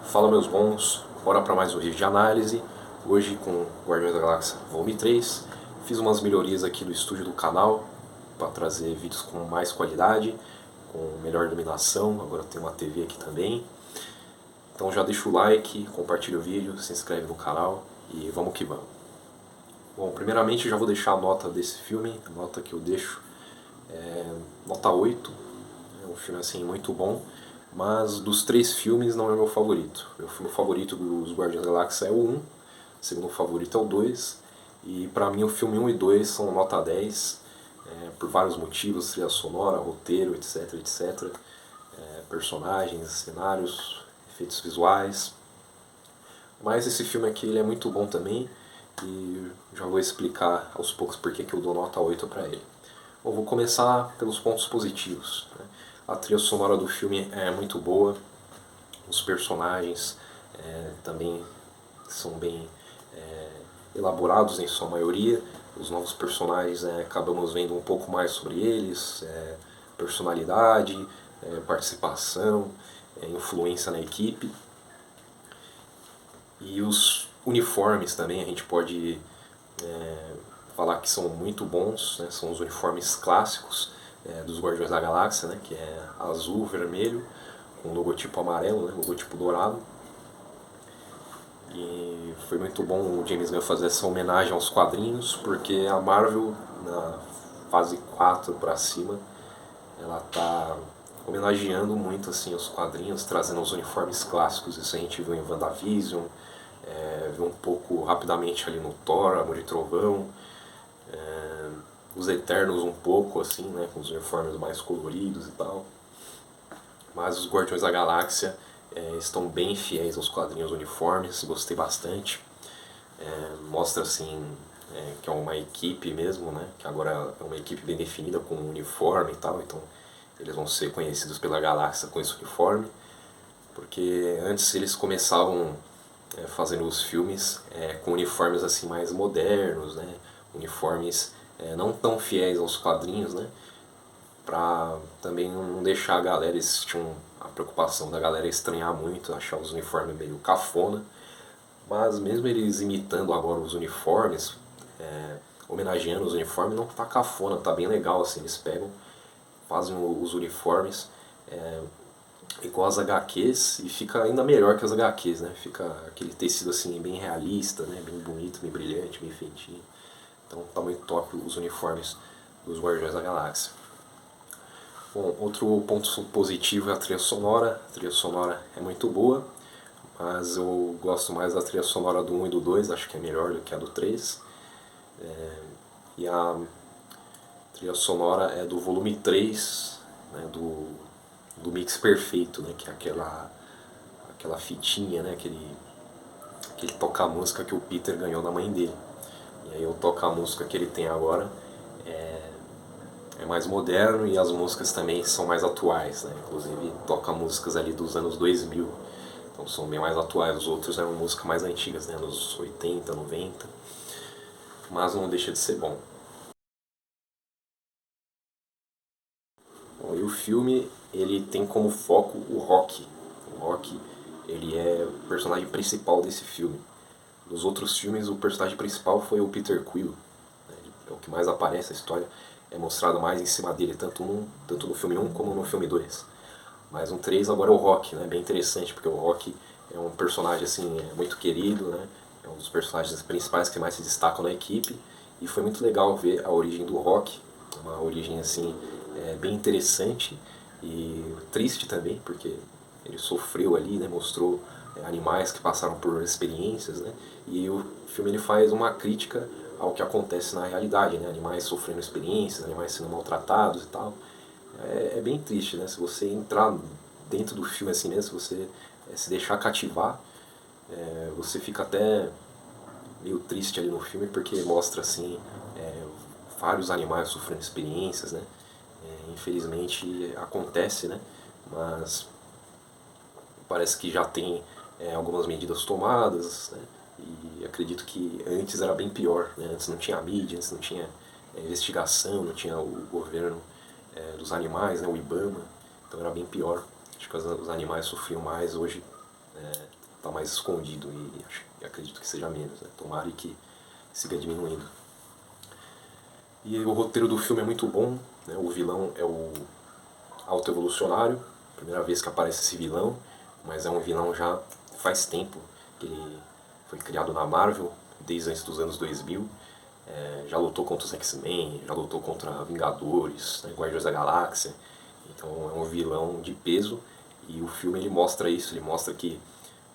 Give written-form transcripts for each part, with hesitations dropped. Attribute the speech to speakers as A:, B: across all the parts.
A: Fala meus bons, bora para mais um vídeo de análise. Hoje com Guardiões da Galáxia Volume 3. Fiz umas melhorias aqui no estúdio do canal para trazer vídeos com mais qualidade, com melhor iluminação. Agora tem uma TV aqui também. Então já deixa o like, compartilha o vídeo, se inscreve no canal e vamos que vamos. Bom, primeiramente já vou deixar a nota desse filme, a nota que eu deixo é nota 8. É um filme assim muito bom. Mas dos três filmes não é o meu favorito. Meu filme favorito dos Guardiões da Galáxia é o 1, o segundo favorito é o 2, e pra mim o filme 1 e 2 são nota 10, por vários motivos, trilha sonora, roteiro, etc, etc, personagens, cenários, efeitos visuais. Mas esse filme aqui ele é muito bom também, e já vou explicar aos poucos porque que eu dou nota 8 pra ele. Bom, vou começar pelos pontos positivos, né? A trilha sonora do filme é muito boa, os personagens também são bem elaborados em sua maioria. Os novos personagens acabamos vendo um pouco mais sobre eles, personalidade, participação, influência na equipe. E os uniformes também a gente pode falar que são muito bons, né? São os uniformes clássicos dos Guardiões da Galáxia, né? Que é azul, vermelho, com logotipo amarelo, né? Logotipo dourado. E foi muito bom o James Gunn fazer essa homenagem aos quadrinhos, porque a Marvel, na fase 4 para cima, ela tá homenageando muito assim os quadrinhos, trazendo os uniformes clássicos. Isso a gente viu em WandaVision, viu um pouco rapidamente ali no Thor, Amor e Trovão, os Eternos um pouco assim, né, com os uniformes mais coloridos e tal. Mas os Guardiões da Galáxia estão bem fiéis aos quadrinhos uniformes, gostei bastante. Mostra assim que é uma equipe mesmo, né, que agora é uma equipe bem definida com um uniforme e tal, então eles vão ser conhecidos pela galáxia com esse uniforme, porque antes eles começavam fazendo os filmes com uniformes assim mais modernos, né, uniformes não tão fiéis aos quadrinhos, né, pra também não deixar a galera, eles tinham a preocupação da galera estranhar muito, achar os uniformes meio cafona, mas mesmo eles imitando agora os uniformes, homenageando os uniformes, não tá cafona, tá bem legal assim, eles pegam, fazem os uniformes igual as HQs e fica ainda melhor que as HQs, né? Fica aquele tecido assim bem realista, né? Bem bonito, bem brilhante, bem feitinho. Então tá muito top os uniformes dos Guardiões da Galáxia. Bom, outro ponto positivo é a trilha sonora. A trilha sonora é muito boa, mas eu gosto mais da trilha sonora do 1 e do 2, acho que é melhor do que a do 3. E a trilha sonora é do volume 3, né, do Mix Perfeito, né, que é aquela fitinha, né, aquele toca-música que o Peter ganhou da mãe dele. E aí o toca-música que ele tem agora é mais moderno e as músicas também são mais atuais, né? Inclusive toca músicas ali dos anos 2000, então são bem mais atuais. Os outros eram músicas mais antigas, né? Anos 80, 90, mas não deixa de ser bom. Bom, e o filme ele tem como foco o Rock. O Rock ele é o personagem principal desse filme. Nos outros filmes o personagem principal foi o Peter Quill, né? É o que mais aparece, a história é mostrada mais em cima dele, tanto no filme 1 como no filme 2. Mas no 3 agora é o Rock, né? Bem interessante, porque o Rock é um personagem assim, muito querido, né? É um dos personagens principais que mais se destacam na equipe. E foi muito legal ver a origem do Rock, uma origem assim bem interessante e triste também, porque ele sofreu ali, né? Mostrou animais que passaram por experiências, né? E o filme ele faz uma crítica ao que acontece na realidade, né? Animais sofrendo experiências, animais sendo maltratados e tal. É bem triste, né? Se você entrar dentro do filme assim mesmo, se você se deixar cativar, você fica até meio triste ali no filme, porque mostra assim vários animais sofrendo experiências, né? Infelizmente acontece, né? Mas parece que já tem algumas medidas tomadas, né? E acredito que antes era bem pior, né? Antes não tinha mídia, antes não tinha investigação, não tinha o governo dos animais, né? O IBAMA, então era bem pior. Acho que os animais sofriam mais hoje, tá mais escondido e acredito que seja menos, né? Tomara que siga diminuindo. E o roteiro do filme é muito bom, né? O vilão é o autoevolucionário, primeira vez que aparece esse vilão, mas é um vilão já faz tempo, que ele foi criado na Marvel, desde antes dos anos 2000, já lutou contra os X-Men, já lutou contra Vingadores, né, Guardiões da Galáxia, então é um vilão de peso, e o filme ele mostra isso, ele mostra que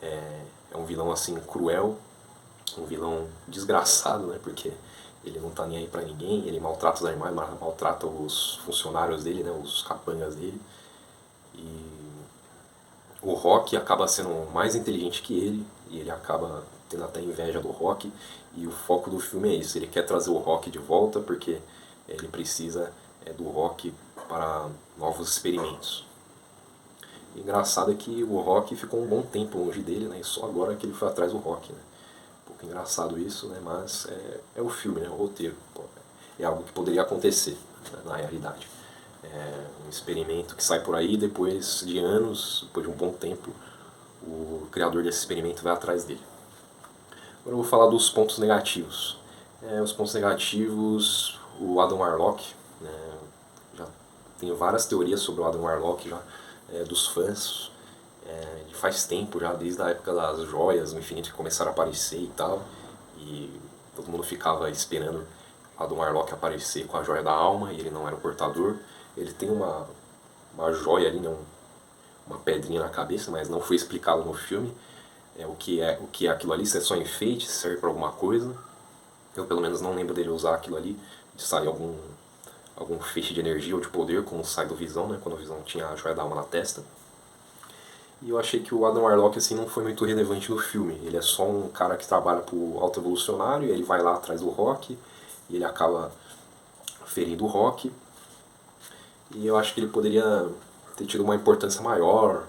A: é um vilão assim cruel, um vilão desgraçado, né, porque ele não tá nem aí pra ninguém, ele maltrata os animais, maltrata os funcionários dele, né, os capangas dele, e o Rock acaba sendo mais inteligente que ele, e ele acaba tendo até inveja do Rock, e o foco do filme é isso, ele quer trazer o Rock de volta porque ele precisa do Rock para novos experimentos. E engraçado é que o Rock ficou um bom tempo longe dele, né, e só agora que ele foi atrás do Rock, né. Um pouco engraçado isso, né, mas é o filme, né, o roteiro, é algo que poderia acontecer, né, na realidade. Um experimento que sai por aí, depois de anos, depois de um bom tempo, o criador desse experimento vai atrás dele. Agora eu vou falar dos pontos negativos. Os pontos negativos, o Adam Warlock, né, já tenho várias teorias sobre o Adam Warlock já, dos fãs, faz tempo já, desde a época das joias no infinito que começaram a aparecer e tal, e todo mundo ficava esperando o Adam Warlock aparecer com a joia da alma, e ele não era o portador. Ele tem uma joia ali, né, uma pedrinha na cabeça, mas não foi explicado no filme o que é aquilo ali, se é só enfeite, se serve para alguma coisa. Eu pelo menos não lembro dele usar aquilo ali, de sair algum feixe de energia ou de poder, como sai do Visão, né, quando o Visão tinha a joia da alma na testa. E eu achei que o Adam Warlock assim, não foi muito relevante no filme. Ele é só um cara que trabalha pro autoevolucionário, e ele vai lá atrás do Rock, e ele acaba ferindo o Rock. E eu acho que ele poderia ter tido uma importância maior,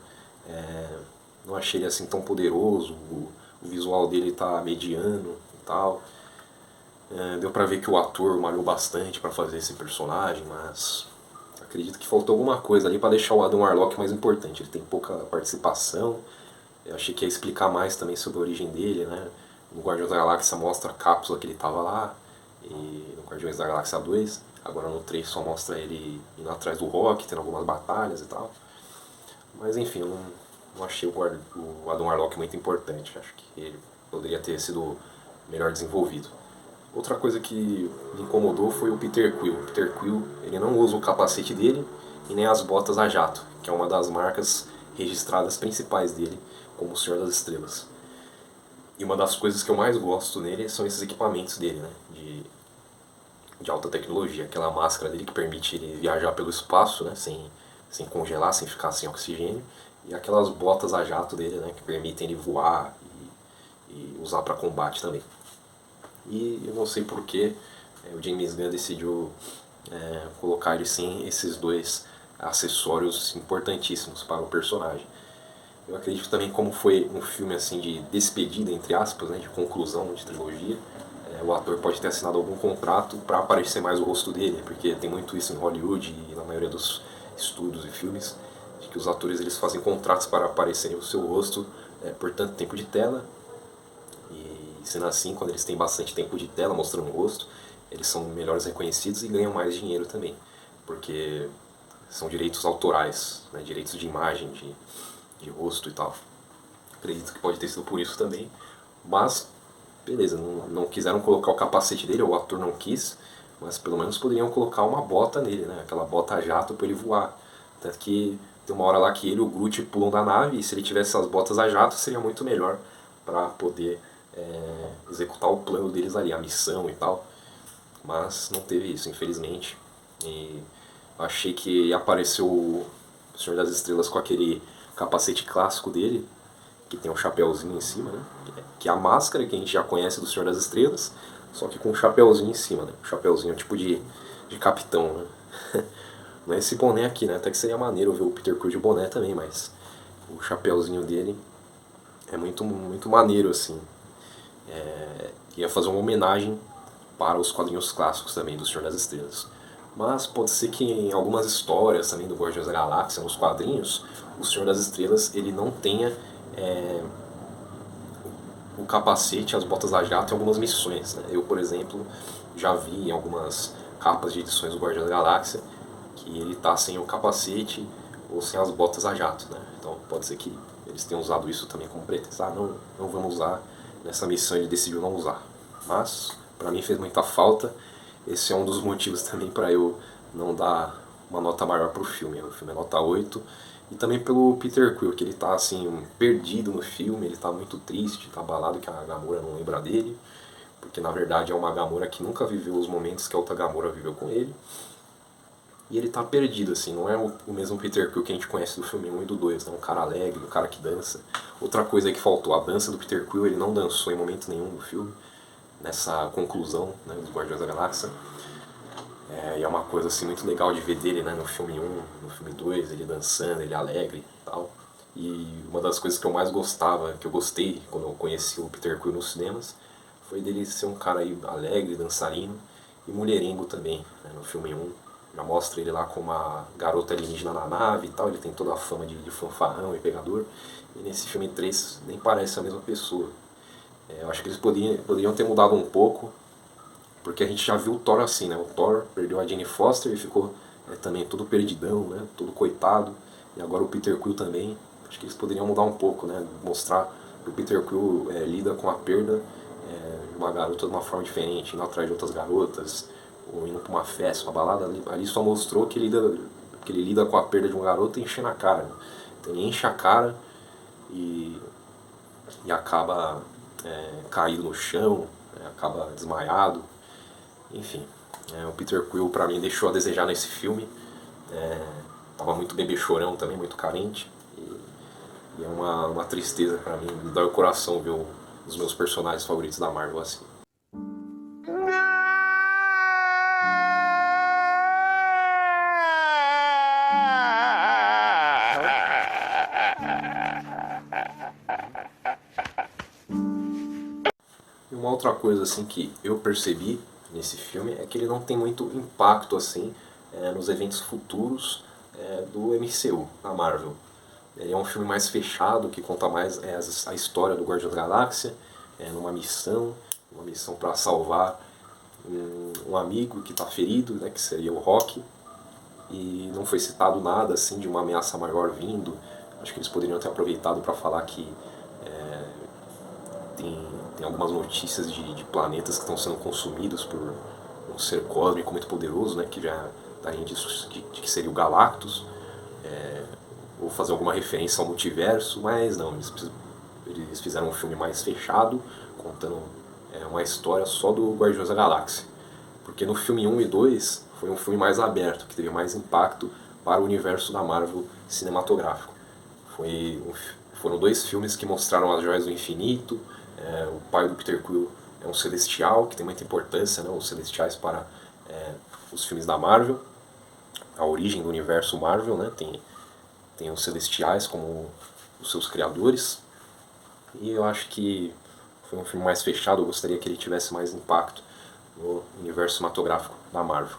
A: não achei ele assim tão poderoso, o visual dele tá mediano e tal. Deu pra ver que o ator malhou bastante pra fazer esse personagem, mas acredito que faltou alguma coisa ali pra deixar o Adam Warlock mais importante. Ele tem pouca participação, eu achei que ia explicar mais também sobre a origem dele, né? No Guardiões da Galáxia mostra a cápsula que ele tava lá, e no Guardiões da Galáxia 2, agora no 3 só mostra ele indo atrás do Rock, tendo algumas batalhas e tal. Mas enfim, eu não achei o Adam Warlock muito importante, acho que ele poderia ter sido melhor desenvolvido. Outra coisa que me incomodou foi o Peter Quill. O Peter Quill ele não usa o capacete dele e nem as botas a jato, que é uma das marcas registradas principais dele como o Senhor das Estrelas. E uma das coisas que eu mais gosto nele são esses equipamentos dele, né, de alta tecnologia. Aquela máscara dele que permite ele viajar pelo espaço, né, sem congelar, sem ficar sem oxigênio. E aquelas botas a jato dele, né, que permitem ele voar e usar para combate também. E eu não sei porque o James Gunn decidiu colocar ele sem esses dois acessórios importantíssimos para o personagem. Eu acredito também, como foi um filme assim de despedida, entre aspas, né, de conclusão de trilogia, o ator pode ter assinado algum contrato para aparecer mais o rosto dele, porque tem muito isso em Hollywood e na maioria dos estudos e filmes, de que os atores eles fazem contratos para aparecerem o seu rosto por tanto tempo de tela, e sendo assim, quando eles têm bastante tempo de tela mostrando o rosto, eles são melhores reconhecidos e ganham mais dinheiro também, porque são direitos autorais, né, direitos de imagem, de rosto e tal. Acredito que pode ter sido por isso também, mas beleza, não quiseram colocar o capacete dele, ou o ator não quis, mas pelo menos poderiam colocar uma bota nele, né, aquela bota a jato para ele voar. Tanto que tem uma hora lá que ele e o Groot pulam da nave, e se ele tivesse as botas a jato seria muito melhor para poder executar o plano deles ali, a missão e tal. Mas não teve isso, infelizmente. E achei que apareceu o Senhor das Estrelas com aquele capacete clássico dele, que tem um chapéuzinho em cima, né? Que é a máscara que a gente já conhece do Senhor das Estrelas, só que com um chapéuzinho em cima, né? Um chapéuzinho tipo de capitão, né? Não é esse boné aqui, né? Até que seria maneiro ver o Peter Quill de boné também, mas o chapéuzinho dele é muito, muito maneiro, assim. Ia fazer uma homenagem para os quadrinhos clássicos também do Senhor das Estrelas. Mas pode ser que em algumas histórias também do Guardiões da Galáxia, nos quadrinhos, o Senhor das Estrelas ele não tenha o capacete, as botas a jato e algumas missões, né? Eu, por exemplo, já vi em algumas capas de edições do Guardiões da Galáxia que ele tá sem o capacete ou sem as botas a jato, né? Então pode ser que eles tenham usado isso também como pretexto. Ah, não vamos usar, nessa missão ele decidiu não usar. Mas, pra mim fez muita falta. Esse é um dos motivos também para eu não dar uma nota maior pro filme. O filme é nota 8. E também pelo Peter Quill, que ele tá assim, perdido no filme, ele tá muito triste, tá abalado que a Gamora não lembra dele, porque na verdade é uma Gamora que nunca viveu os momentos que a outra Gamora viveu com ele. E ele tá perdido, assim, não é o mesmo Peter Quill que a gente conhece do filme 1 e do 2, né? Um cara alegre, um cara que dança. Outra coisa que faltou, a dança do Peter Quill, ele não dançou em momento nenhum do filme, nessa conclusão, né, dos Guardiões da Galáxia. E é uma coisa assim muito legal de ver dele, né, no filme 1, no filme 2, ele dançando, ele alegre e tal. E uma das coisas que eu mais gostava, que eu gostei quando eu conheci o Peter Quill nos cinemas, foi dele ser um cara aí alegre, dançarino e mulherengo também, né, no filme 1. Já mostra ele lá com uma garota alienígena na nave e tal, ele tem toda a fama de fanfarrão e pegador. E nesse filme 3 nem parece a mesma pessoa. Eu acho que eles poderiam ter mudado um pouco, porque a gente já viu o Thor assim, né? O Thor perdeu a Jane Foster e ficou também todo perdidão, né? Todo coitado. E agora o Peter Quill também. Acho que eles poderiam mudar um pouco, né? Mostrar que o Peter Quill lida com a perda de uma garota de uma forma diferente, indo atrás de outras garotas, ou indo pra uma festa, uma balada. Ali só mostrou que ele lida com a perda de uma garota enchendo a cara. Né? Então ele enche a cara e acaba caído no chão, acaba desmaiado. Enfim, o Peter Quill pra mim deixou a desejar nesse filme. Tava muito bebê chorão também, muito carente. E é uma tristeza pra mim, me dói o coração ver um dos meus personagens favoritos da Marvel assim. E uma outra coisa assim que eu percebi nesse filme é que ele não tem muito impacto assim nos eventos futuros do MCU, da Marvel. Ele é um filme mais fechado, que conta mais a história do Guardião da Galáxia, numa missão para salvar um amigo que está ferido, né, que seria o Rock, e não foi citado nada assim de uma ameaça maior vindo. Acho que eles poderiam ter aproveitado para falar que tem algumas notícias de planetas que estão sendo consumidos por um ser cósmico muito poderoso, né, que já daria indícios de que seria o Galactus, ou fazer alguma referência ao multiverso, mas não, eles fizeram um filme mais fechado, contando uma história só do Guardiões da Galáxia. Porque no filme 1 e 2 foi um filme mais aberto, que teve mais impacto para o universo da Marvel cinematográfico. Foram dois filmes que mostraram as joias do infinito. O pai do Peter Quill é um celestial, que tem muita importância, né, os celestiais para os filmes da Marvel. A origem do universo Marvel, né, tem os celestiais como os seus criadores. E eu acho que foi um filme mais fechado, eu gostaria que ele tivesse mais impacto no universo cinematográfico da Marvel,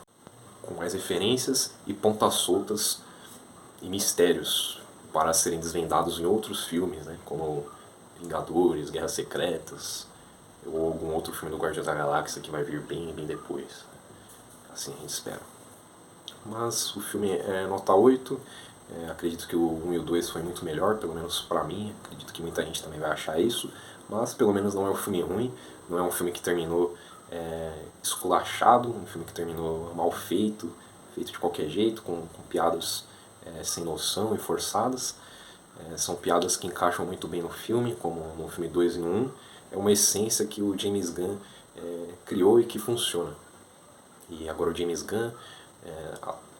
A: com mais referências e pontas soltas e mistérios para serem desvendados em outros filmes, né, como Vingadores, Guerras Secretas, ou algum outro filme do Guardiões da Galáxia que vai vir bem depois. Assim a gente espera. Mas o filme é nota 8. Acredito que o 1 e o 2 foi muito melhor, pelo menos pra mim. Acredito que muita gente também vai achar isso. Mas pelo menos não é um filme ruim. Não é um filme que terminou esculachado. Um filme que terminou mal feito. Feito de qualquer jeito, com piadas sem noção e forçadas. São piadas que encaixam muito bem no filme, como no filme 2 e no 1. É uma essência que o James Gunn criou e que funciona. E agora o James Gunn,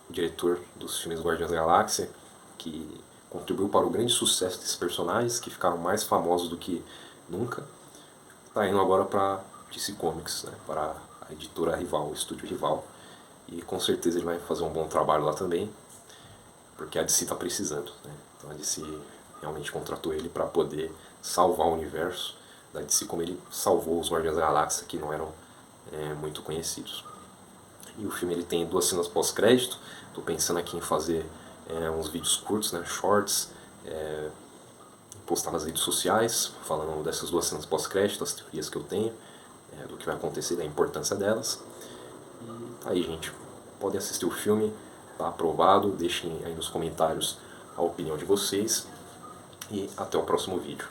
A: o diretor dos filmes Guardiões da Galáxia, que contribuiu para o grande sucesso desses personagens, que ficaram mais famosos do que nunca, está indo agora para DC Comics, né, para a editora rival, o estúdio rival. E com certeza ele vai fazer um bom trabalho lá também, porque a DC está precisando. Né? Então a DC realmente contratou ele para poder salvar o universo da DC, como ele salvou os Guardiões da Galáxia, que não eram muito conhecidos. E o filme ele tem 2 cenas pós-crédito. Estou pensando aqui em fazer uns vídeos curtos, né, shorts, postar nas redes sociais, falando dessas 2 cenas pós-crédito, as teorias que eu tenho, do que vai acontecer, da importância delas. E tá aí, gente. Podem assistir o filme, tá aprovado, deixem aí nos comentários a opinião de vocês. E até o próximo vídeo.